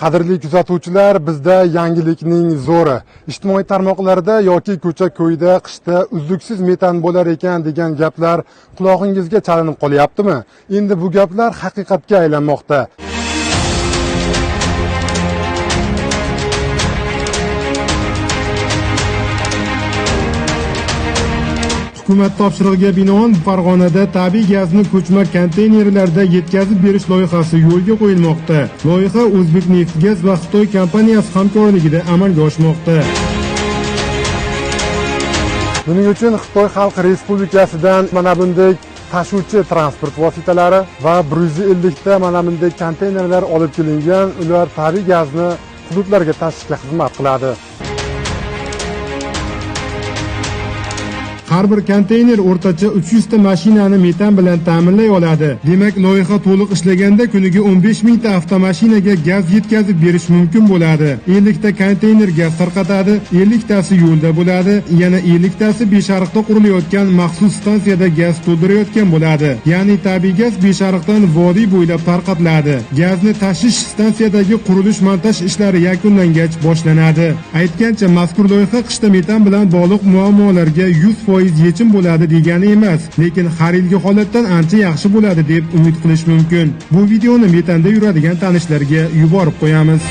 Qadrli kuzatuvchilar, bizda yangilikning zo'ri. Ijtimoiy tarmoqlarda yoki ko'cha-ko'yda qishda uzluksiz metan bo'lar ekan degan gaplar qulog'ingizga chalinib qolyaptimi? Endi bu gaplar haqiqatga aylanmoqda. Hukumat topshirig'iga binoan Farg'onada tabiiy gazni ko'chma konteynerlarda yetkazib berish loyihasi yo'lga qo'yilmoqda. Loyiha O'zbekneftgaz va Xitoy kompaniyasi hamkorligida amalga oshmoqda. Buning uchun Xitoy Xalq Respublikasidan mana bunday tashuvchi transport vositalari va 150 ta mana bunday konteynerlar olib kelingan. Ular tabiiy gazni hududlarga tashishga xizmat qiladi. Har bir konteyner o'rtacha 300 ta mashinani metan bilan ta'minlay oladi. Demak, loyiha to'liq ishlaganda kuniga 15 ming ta avtomashinaga gaz yetkazib berish mumkin bo'ladi. 50 ta konteyner gaz tarqatadi, 50 tasi yo'lda bo'ladi, yana 50 tasi Beshariqda qurilayotgan maxsus stansiyada gaz to'ldirayotgan bo'ladi. Ya'ni tabiiy gaz Beshariqdan vodiy bo'ylab tarqatiladi. Gazni tashish stansiyadagi qurilish-montaj ishlari yakunlangach boshlanadi. Aytgancha, mazkur loyiha qishda metan bilan bog'liq muammolarga 100% yechim bo'ladi degani emas, lekin har yilgi holatdan ancha yaxshi bo'ladi deb umid qilish mumkin. Bu videoni metanda yuradigan tanishlarga yuborib qo'yamiz.